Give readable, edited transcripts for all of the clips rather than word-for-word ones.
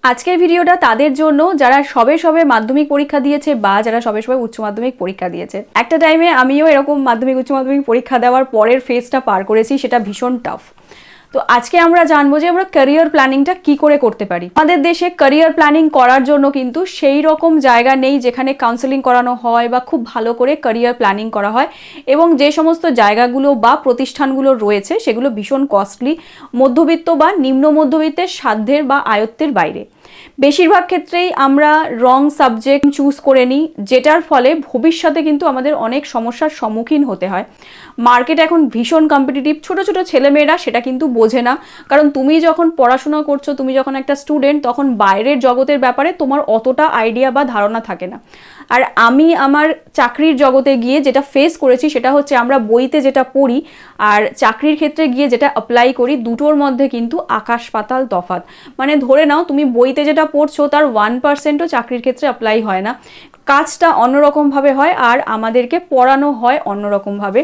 আজকের ভিডিওটা তাদের জন্য যারা সবে সবে মাধ্যমিক পরীক্ষা দিয়েছে বা যারা সবে সবে উচ্চ মাধ্যমিক পরীক্ষা দিয়েছে। একটা টাইমে আমিও এরকম মাধ্যমিক উচ্চ মাধ্যমিক পরীক্ষা দেওয়ার পরের ফেজটা পার করেছি, সেটা ভীষণ টাফ। তো আজকে আমরা জানবো যে আমরা ক্যারিয়ার প্ল্যানিংটা কি করে করতে পারি। আমাদের দেশে ক্যারিয়ার প্ল্যানিং করার জন্য কিন্তু সেই রকম জায়গা নেই যেখানে কাউন্সেলিং করানো হয় বা খুব ভালো করে ক্যারিয়ার প্ল্যানিং করা হয়, এবং যে সমস্ত জায়গাগুলো বা প্রতিষ্ঠানগুলো রয়েছে সেগুলো ভীষণ কস্টলি, মধ্যবিত্ত বা নিম্ন মধ্যবিত্তের সাধ্যের বা আয়ত্তের বাইরে। বেশিরভাগ ক্ষেত্রেই আমরা রং সাবজেক্ট চুজ করে নিই, যেটার ফলে ভবিষ্যতে কিন্তু আমাদের অনেক সমস্যার সম্মুখীন হতে হয়। মার্কেট এখন ভীষণ কম্পিটিটিভ, ছোট ছোট ছেলেমেয়েরা সেটা কিন্তু বোঝে না, কারণ তুমি যখন পড়াশোনা করছো, তুমি যখন একটা স্টুডেন্ট, তখন বাইরের জগতের ব্যাপারে তোমার অতটা আইডিয়া বা ধারণা থাকে না। আর আমি আমার চাকরির জগতে গিয়ে যেটা ফেস করেছি সেটা হচ্ছে আমরা বইতে যেটা পড়ি আর চাকরির ক্ষেত্রে গিয়ে যেটা অ্যাপ্লাই করি, দুটোর মধ্যে কিন্তু আকাশ পাতাল তফাৎ। মানে ধরে নাও তুমি বইতে যেটা পড়ছো তার 1%ও চাকরির ক্ষেত্রে অ্যাপ্লাই হয় না, কাজটা অন্যরকমভাবে হয় আর আমাদেরকে পড়ানো হয় অন্যরকমভাবে।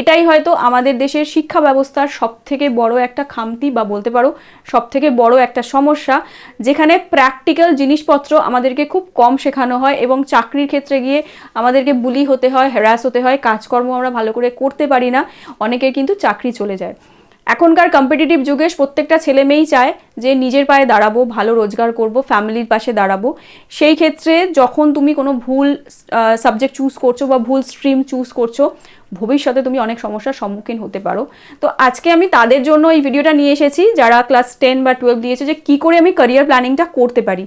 এটাই হয়তো আমাদের দেশের শিক্ষা ব্যবস্থার সবথেকে বড় একটা খামতি বা বলতে পারো সবথেকে বড় একটা সমস্যা, যেখানে প্র্যাকটিক্যাল জিনিসপত্র আমাদেরকে খুব কম শেখানো হয় এবং চাকরির ক্ষেত্রে গিয়ে আমাদেরকে বুলি হতে হয়, হ্যারাস হতে হয়, কাজকর্ম আমরা ভালো করে করতে পারি না, অনেকের কিন্তু চাকরি চলে যায়। এখনকার কম্পিটিটিভ যুগে প্রত্যেকটা ছেলে মেয়েই চায় যে নিজের পায়ে দাঁড়াবো, ভালো রোজগার করব, ফ্যামিলির পাশে দাঁড়াবো। সেই ক্ষেত্রে যখন তুমি কোনো ভুল সাবজেক্ট চুজ করছো বা ভুল স্ট্রিম চুজ করছো, ভবিষ্যতে তুমি অনেক সমস্যার সম্মুখীন হতে পারো। তো আজকে আমি তাদের জন্য এই ভিডিওটা নিয়ে এসেছি যারা ক্লাস 10 বা 12 দিয়েছে, যে কি করে আমি ক্যারিয়ার প্ল্যানিংটা করতে পারি।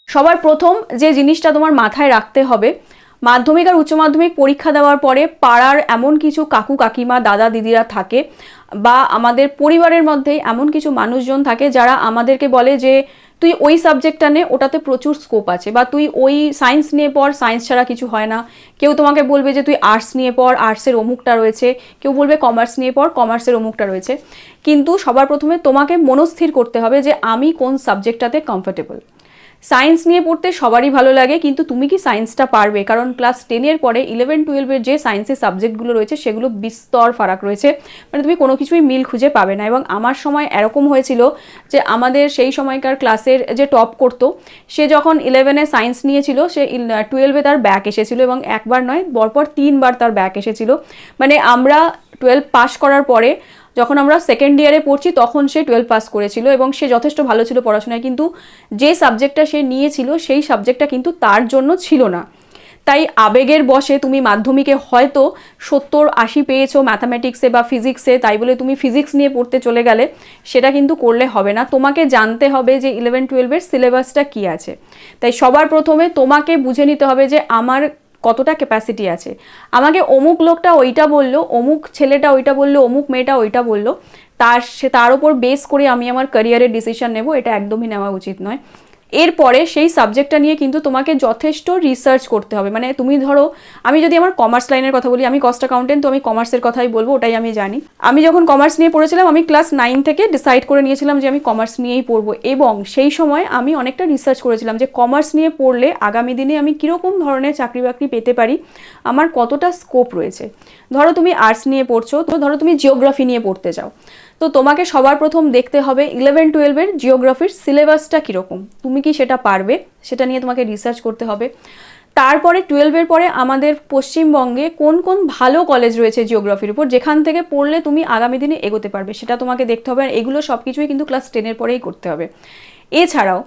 সবার প্রথম যে জিনিসটা তোমার মাথায় রাখতে হবে, মাধ্যমিক আর উচ্চ মাধ্যমিক পরীক্ষা দেওয়ার পরে পাড়ার এমন কিছু কাকু কাকিমা দাদা দিদিরা থাকে বা আমাদের পরিবারের মধ্যেই এমন কিছু মানুষজন থাকে যারা আমাদেরকে বলে যে তুই ওই সাবজেক্টটা নে, ওটাতে প্রচুর স্কোপ আছে, বা তুই ওই সায়েন্স নিয়ে পড়, সায়েন্স ছাড়া কিছু হয় না। কেউ তোমাকে বলবে যে তুই আর্টস নিয়ে পড়, আর্টসের অমুকটা রয়েছে, কেউ বলবে কমার্স নিয়ে পড়, কমার্সের অমুকটা রয়েছে। কিন্তু সবার প্রথমে তোমাকে মনস্থির করতে হবে যে আমি কোন সাবজেক্টটাতে কমফোর্টেবল। সায়েন্স নিয়ে পড়তে সবারই ভালো লাগে, কিন্তু তুমি কি সায়েন্সটা পারবে? কারণ ক্লাস 10-এর পরে 11-12-এর যে সায়েন্সের সাবজেক্টগুলো রয়েছে সেগুলো বিস্তর ফারাক রয়েছে, মানে তুমি কোনো কিছুই মিল খুঁজে পাবে না। এবং আমার সময় এরকম হয়েছিল যে আমাদের সেই সময়কার ক্লাসের যে টপ করতো, সে যখন 11-এ সায়েন্স নিয়েছিল, সে 12-এ তার ব্যাক এসেছিল, এবং একবার নয় পরপর 3বার তার ব্যাক এসেছিল। মানে আমরা 12 পাস করার পরে যখন আমরা সেকেন্ড ইয়ারে পড়ছি তখন সে 12 পাস করেছিল এবং সে যথেষ্ট ভালো ছিল পড়াশোনায়, কিন্তু যে সাবজেক্টটা সে নিয়েছিল সেই সাবজেক্টটা কিন্তু তার জন্য ছিল না। তাই আবেগের বশে তুমি মাধ্যমিকে হয়তো 70-80 পেয়েছো ম্যাথামেটিক্সে বা ফিজিক্সে, তাই বলে তুমি ফিজিক্স নিয়ে পড়তে চলে গেলে সেটা কিন্তু করলে হবে না। তোমাকে জানতে হবে যে 11-12-এর সিলেবাসটা কী আছে। তাই সবার প্রথমে তোমাকে বুঝে নিতে হবে যে আমার কতটা ক্যাপাসিটি আছে। আমাকে অমুক লোকটা ওইটা বললো, অমুক ছেলেটা ওইটা বললো, অমুক মেয়েটা ওইটা বললো, তার ওপর বেস করে আমি আমার ক্যারিয়ারের ডিসিশন নেব, এটা একদমই নেওয়া উচিত নয়। এরপরে সেই সাবজেক্টটা নিয়ে কিন্তু তোমাকে যথেষ্ট রিসার্চ করতে হবে। মানে তুমি ধরো, আমি যদি আমার কমার্স লাইনের কথা বলি, আমি কস্ট অ্যাকাউন্টেন্ট, তো আমি কমার্সের কথাই বলবো, ওটাই আমি জানি। আমি যখন কমার্স নিয়ে পড়েছিলাম, আমি ক্লাস 9 থেকে ডিসাইড করে নিয়েছিলাম যে আমি কমার্স নিয়েই পড়বো, এবং সেই সময় আমি অনেকটা রিসার্চ করেছিলাম যে কমার্স নিয়ে পড়লে আগামী দিনে আমি কীরকম ধরনের চাকরি বাকরি পেতে পারি, আমার কতটা স্কোপ রয়েছে। ধরো তুমি আর্টস নিয়ে পড়ছো, তো ধরো তুমি জিওগ্রাফি নিয়ে পড়তে চাও, তো তোমাকে সবার প্রথম দেখতে হবে 11-12-এর জিওগ্রাফির সিলেবাসটা কীরকম, তুমি কি সেটা পারবে, সেটা নিয়ে তোমাকে রিসার্চ করতে হবে। তারপরে 12-এর পরে আমাদের পশ্চিমবঙ্গে কোন কোন ভালো কলেজ রয়েছে জিওগ্রাফির উপর, যেখান থেকে পড়লে তুমি আগামী দিনে এগোতে পারবে, সেটা তোমাকে দেখতে হবে। আর এগুলো সব কিছুই কিন্তু ক্লাস 10-এর পরেই করতে হবে। এছাড়াও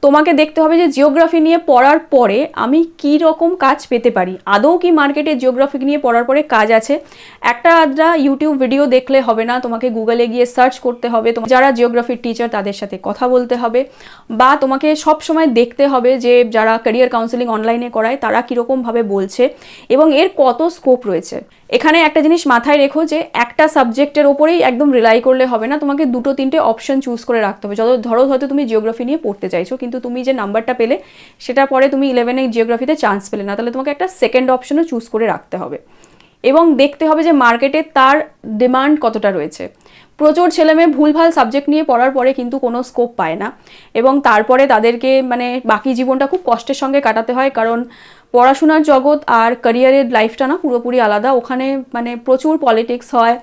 তোমাকে দেখতে হবে যে জিওগ্রাফি নিয়ে পড়ার পরে আমি কি রকম কাজ পেতে পারি, আদৌ কি মার্কেটে জিওগ্রাফি নিয়ে পড়ার পরে কাজ আছে। একটা আধটা ইউটিউব ভিডিও দেখলে হবে না, তোমাকে গুগলে গিয়ে সার্চ করতে হবে, যারা জিওগ্রাফির টিচার তাদের সাথে কথা বলতে হবে, বা তোমাকে সব সময় দেখতে হবে যে যারা ক্যারিয়ার কাউন্সেলিং অনলাইনে করায় তারা কীরকমভাবে বলছে এবং এর কত স্কোপ রয়েছে। এখানে একটা জিনিস মাথায় রেখো যে একটা সাবজেক্টের ওপরেই একদম রিলাই করলে হবে না, তোমাকে 2-3টে অপশন চুজ করে রাখতে হবে। ধরো হয়তো তুমি জিওগ্রাফি নিয়ে পড়তে চাইছো, কিন্তু তুমি যে নাম্বারটা পেলে সেটা পরে তুমি 11-এ জিওগ্রাফিতে চান্স পেলে না, তাহলে তোমাকে একটা সেকেন্ড অপশনও চুজ করে রাখতে হবে। এবং দেখতে হবে যে মার্কেটে তার ডিমান্ড কতটা রয়েছে। প্রচুর ছেলেমেয়ে ভুলভাল সাবজেক্ট নিয়ে পড়ার পরে কিন্তু কোনো স্কোপ পায় না, এবং তারপরে তাদেরকে মানে বাকি জীবনটা খুব কষ্টের সঙ্গে কাটাতে হয়, কারণ পড়াশোনার জগৎ আর ক্যারিয়ারের লাইফটা না পুরোপুরি আলাদা। ওখানে মানে প্রচুর পলিটিক্স হয়,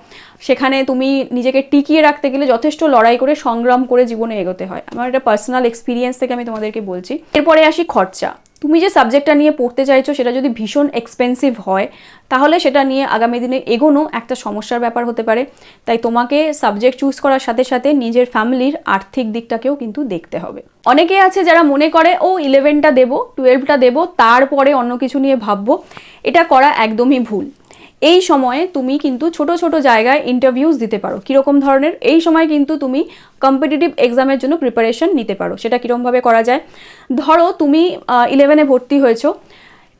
সেখানে তুমি নিজেকে টিকিয়ে রাখতে গেলে যথেষ্ট লড়াই করে সংগ্রাম করে জীবনে এগোতে হয়। আমার এটা পার্সোনাল এক্সপিরিয়েন্স থেকে আমি তোমাদেরকে বলছি। এরপরে আসি খরচা। তুমি যে সাবজেক্টটা নিয়ে পড়তে চাইছো সেটা যদি ভীষণ এক্সপেন্সিভ হয় তাহলে সেটা নিয়ে আগামী দিনে এগোনো একটা সমস্যার ব্যাপার হতে পারে। তাই তোমাকে সাবজেক্ট চুজ করার সাথে সাথে নিজের ফ্যামিলির আর্থিক দিকটাকেও কিন্তু দেখতে হবে। অনেকে আছে যারা মনে করে 11টা দেবো 12টা দেবো তারপরে অন্য কিছু নিয়ে ভাববো, এটা করা একদমই ভুল। এই সময়ে তুমি কিন্তু ছোট ছোট জায়গায় ইন্টারভিউজ দিতে পারো। কীরকম ধরনের? এই সময় কিন্তু তুমি কম্পিটিটিভ এক্সামের জন্য প্রিপারেশন নিতে পারো। সেটা কীরকমভাবে করা যায়? ধরো তুমি 11-এ ভর্তি হয়েছো,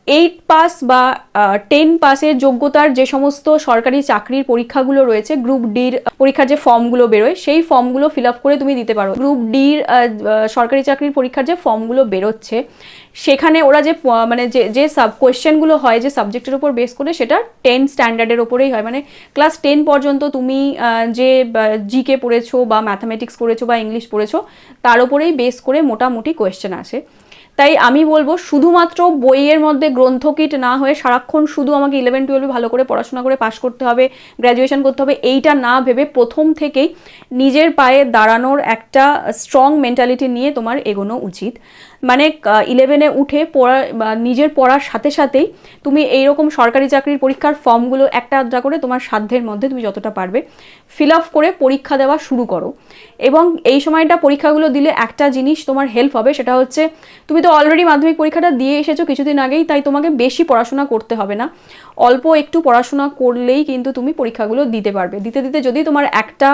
8 পাস বা 10 পাসের যোগ্যতার যে সমস্ত সরকারি চাকরির পরীক্ষাগুলো রয়েছে, গ্রুপ ডির পরীক্ষার যে ফর্মগুলো বেরোয় সেই ফর্মগুলো ফিল আপ করে তুমি দিতে পারো। গ্রুপ ডির সরকারি চাকরির পরীক্ষার যে ফর্মগুলো বেরোচ্ছে সেখানে ওরা যে মানে যে কোয়েশ্চেনগুলো হয় যে সাবজেক্টের উপর বেস করে, সেটা 10 স্ট্যান্ডার্ডের ওপরেই হয়। মানে ক্লাস 10 পর্যন্ত তুমি যে জিকে পড়েছো বা ম্যাথামেটিক্স পড়েছো বা ইংলিশ পড়েছো তার উপরেই বেস করে মোটামুটি কোয়েশ্চেন আসে। তাই আমি বলবো শুধুমাত্র বইয়ের মধ্যে গ্রন্থকিট না হয়ে সারাক্ষণ শুধু আমাকে 11-12 ভালো করে পড়াশোনা করে পাশ করতে হবে, গ্র্যাজুয়েশন করতে হবে, এইটা না ভেবে প্রথম থেকেই নিজের পায়ে দাঁড়ানোর একটা স্ট্রং মেন্টালিটি নিয়ে তোমার এগোনো উচিত। মানে 11-এ উঠে পড়া বা নিজের পড়ার সাথে সাথেই তুমি এইরকম সরকারি চাকরির পরীক্ষার ফর্মগুলো একটা আধটা করে তোমার সাধ্যের মধ্যে তুমি যতটা পারবে ফিল আপ করে পরীক্ষা দেওয়া শুরু করো। এবং এই সময়টা পরীক্ষাগুলো দিলে একটা জিনিস তোমার হেল্প হবে, সেটা হচ্ছে তুমি তো অলরেডি মাধ্যমিক পরীক্ষাটা দিয়ে এসেছো কিছুদিন আগেই, তাই তোমাকে বেশি পড়াশোনা করতে হবে না। অল্প একটু পড়াশোনা করলেই কিন্তু তুমি পরীক্ষাগুলো দিতে পারবে। দিতে দিতে যদি তোমার একটা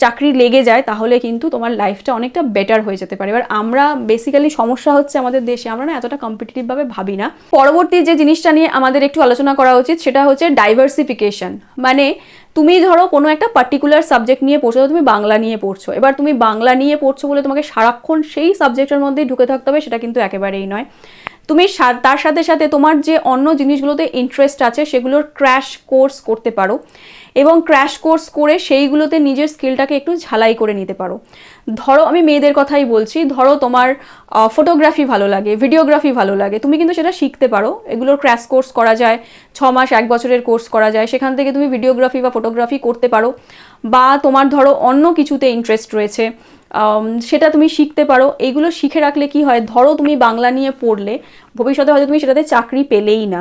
চাকরি লেগে যায় তাহলে কিন্তু তোমার লাইফটা অনেকটা বেটার হয়ে যেতে পারে। এবার আমরা বেসিক্যালি সমস্যা হচ্ছে আমাদের দেশে আমরা না এতটা কম্পিটিটিভভাবে ভাবি না। পরবর্তী যে জিনিসটা নিয়ে আমাদের একটু আলোচনা করা উচিত সেটা হচ্ছে ডাইভার্সিফিকেশন। মানে তুমি ধরো কোনো একটা পার্টিকুলার সাবজেক্ট নিয়ে পড়ছো, তুমি বাংলা নিয়ে পড়ছো, এবার তুমি বাংলা নিয়ে পড়ছো বলে তোমাকে সারাক্ষণ সেই সাবজেক্টের মধ্যেই ঢুকে থাকতে হবে সেটা কিন্তু একেবারেই নয়। তুমি তার সাথে সাথে তোমার যে অন্য জিনিসগুলোতে ইন্টারেস্ট আছে সেগুলোর ক্র্যাশ কোর্স করতে পারো এবং ক্র্যাশ কোর্স করে সেইগুলোতে নিজের স্কিলটাকে একটু ঝালাই করে নিতে পারো। ধরো আমি মেয়েদের কথাই বলছি, ধরো তোমার ফটোগ্রাফি ভালো লাগে, ভিডিওগ্রাফি ভালো লাগে, তুমি কিন্তু সেটা শিখতে পারো। এগুলোর ক্র্যাশ কোর্স করা যায়, 6 মাস 1 বছরের কোর্স করা যায়, সেখান থেকে তুমি ভিডিওগ্রাফি বা ফটোগ্রাফি করতে পারো। বা তোমার ধরো অন্য কিছুতে ইন্টারেস্ট রয়েছে সেটা তুমি শিখতে পারো। এইগুলো শিখে রাখলে কি হয়, ধরো তুমি বাংলা নিয়ে পড়লে ভবিষ্যতে হয়তো তুমি সেটাতে চাকরি পেলেই না,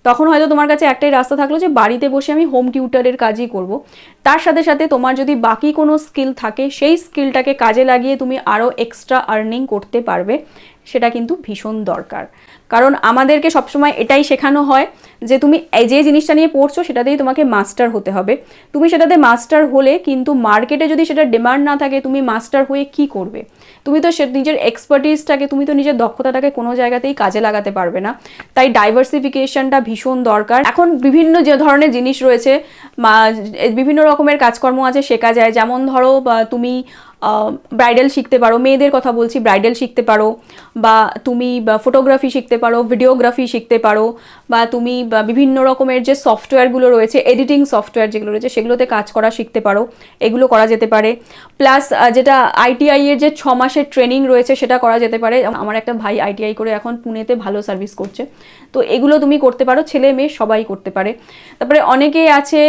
তখন হয়তো তোমার কাছে একটাই রাস্তা থাকলো যে বাড়িতে বসে আমি হোম টিউটারের কাজই করব। তার সাথে সাথে তোমার যদি বাকি কোনো স্কিল থাকে সেই স্কিলটাকে কাজে লাগিয়ে তুমি আরও এক্সট্রা আর্নিং করতে পারবে, সেটা কিন্তু ভীষণ দরকার। কারণ আমাদেরকে সবসময় এটাই শেখানো হয় যে তুমি যে জিনিসটা নিয়ে পড়ছো সেটাতেই তোমাকে মাস্টার হতে হবে। তুমি সেটাতে মাস্টার হলে কিন্তু মার্কেটে যদি সেটা ডিমান্ড না থাকে তুমি মাস্টার হয়ে কি করবে? তুমি তো নিজের এক্সপার্টিসটাকে, তুমি তো নিজের দক্ষতাটাকে কোনো জায়গাতেই কাজে লাগাতে পারবে না। তাই ডাইভার্সিফিকেশনটা ভীষণ দরকার। এখন বিভিন্ন যে ধরনের জিনিস রয়েছে, বিভিন্ন রকমের কাজকর্ম আছে শেখা যায়। যেমন ধরো তুমি ব্রাইডাল শিখতে পারো, মেয়েদের কথা বলছি, ব্রাইডাল শিখতে পারো, বা তুমি ফটোগ্রাফি শিখতে পারো, ভিডিওগ্রাফি শিখতে পারো, বা তুমি বিভিন্ন রকমের যে সফটওয়্যারগুলো রয়েছে, এডিটিং সফটওয়্যার যেগুলো রয়েছে সেগুলোতে কাজ করা শিখতে পারো, এগুলো করা যেতে পারে। প্লাস যেটা ITI এর যে 6 মাসের ট্রেনিং রয়েছে সেটা করা যেতে পারে। আমার একটা ভাই ITI করে এখন পুনেতে ভালো সার্ভিস করছে, তো এগুলো তুমি করতে পারো, ছেলে মেয়ে সবাই করতে পারে। তারপরে অনেকেই আছে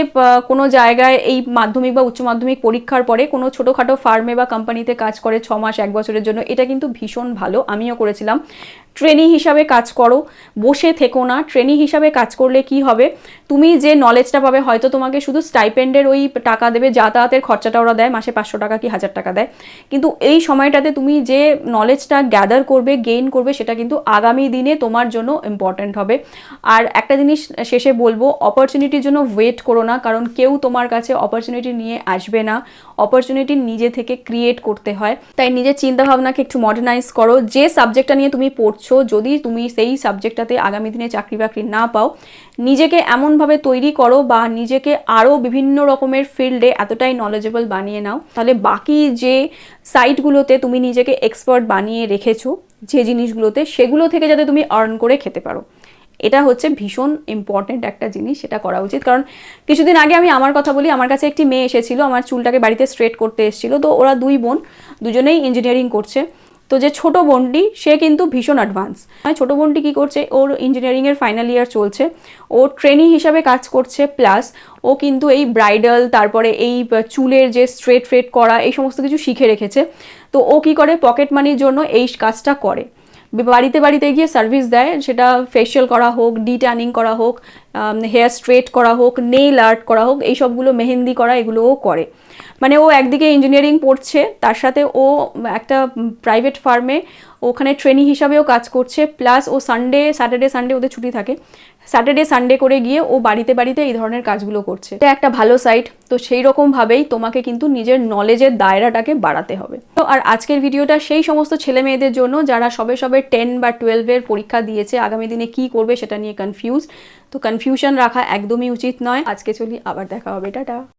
কোনো জায়গায় এই মাধ্যমিক বা উচ্চ মাধ্যমিক পরীক্ষার পরে কোনো ছোটোখাটো ফার্মে বা কোম্পানিতে কাজ করে 6 মাস 1 বছরের জন্য, এটা কিন্তু ভীষণ ভালো, আমিও করেছিলাম। ট্রেনি হিসাবে কাজ করো, বসে থেকো না। ট্রেনি হিসাবে কাজ করলে কি হবে, তুমি যে নলেজটা পাবে, হয়তো তোমাকে শুধু স্টাইপেন্ডের ওই টাকা দেবে, যাতায়াতের খরচাটা ওরা দেয়, মাসে 500 টাকা কি 1000 টাকা দেয়, কিন্তু এই সময়টাতে তুমি যে নলেজটা গ্যাদার করবে, গেইন করবে, সেটা কিন্তু আগামী দিনে তোমার জন্য ইম্পর্ট্যান্ট হবে। আর একটা জিনিস শেষে বলবো, অপরচুনিটির জন্য ওয়েট করো না, কারণ কেউ তোমার কাছে অপরচুনিটি নিয়ে আসবে না। অপরচুনিটি নিজে থেকে ক্রিয়েট করতে হয়। তাই নিজের চিন্তাভাবনাকে একটু মডার্নাইজ করো। যে সাবজেক্টটা নিয়ে তুমি পড়ছো, যদি তুমি সেই সাবজেক্টটাতে আগামী দিনে চাকরি বাকরি না পাও, নিজেকে এমনভাবে তৈরি করো বা নিজেকে আরও বিভিন্ন রকমের ফিল্ডে এতটাই নলেজেবল বানিয়ে নাও, তাহলে বাকি যে সাইটগুলোতে তুমি নিজেকে এক্সপার্ট বানিয়ে রেখেছো যে জিনিসগুলোতে, সেগুলো থেকে যাতে তুমি আর্ন করে খেতে পারো। এটা হচ্ছে ভীষণ ইম্পর্ট্যান্ট একটা জিনিস, সেটা করা উচিত। কারণ কিছুদিন আগে আমি আমার কথা বলি, আমার কাছে একটি মেয়ে এসেছিলো, আমার চুলটাকে বাড়িতে স্ট্রেট করতে এসেছিলো। তো ওরা 2 বোন, দুজনেই ইঞ্জিনিয়ারিং করছে। তো যে ছোট বোনটি সে কিন্তু ভীষণ অ্যাডভান্স। ছোট বোনটি কী করছে, ওর ইঞ্জিনিয়ারিংয়ের ফাইনাল ইয়ার চলছে, ও ট্রেনি হিসাবে কাজ করছে, প্লাস ও কিন্তু এই ব্রাইডাল, তারপরে এই চুলের যে স্ট্রেট ফ্রেট করা, এই সমস্ত কিছু শিখে রেখেছে। তো ও কী করে, পকেট মানির জন্য এই কাজটা করে, বাড়িতে বাড়িতে গিয়ে সার্ভিস দেয়, সেটা ফেশিয়াল করা হোক, ডিট্যানিং করা হোক, হেয়ার স্ট্রেট করা হোক, নেইল আর্ট করা হোক, এই সবগুলো মেহেন্দি করা, এগুলোও করে। মানে ও একদিকে ইঞ্জিনিয়ারিং পড়ছে, তার সাথে ও একটা প্রাইভেট ফার্মে ওখানে ট্রেনি হিসাবেও কাজ করছে, প্লাস ও স্যাটারডে সানডে ওদের ছুটি থাকে, স্যাটারডে সানডে করে গিয়ে ও বাড়িতে বাড়িতে এই ধরনের কাজগুলো করছে। এটা একটা ভালো সাইট। তো সেই রকমভাবেই তোমাকে কিন্তু নিজের নলেজের দায়রাটাকে বাড়াতে হবে। তো আর আজকের ভিডিওটা সেই সমস্ত ছেলে মেয়েদের জন্য যারা সবে 10 বা 12-এর পরীক্ষা দিয়েছে, আগামী দিনে কি করবে সেটা নিয়ে কনফিউজ। তো কনফিউশন রাখা একদমই উচিত নয়। আজকে চলি, আবার দেখা হবে, টাটা।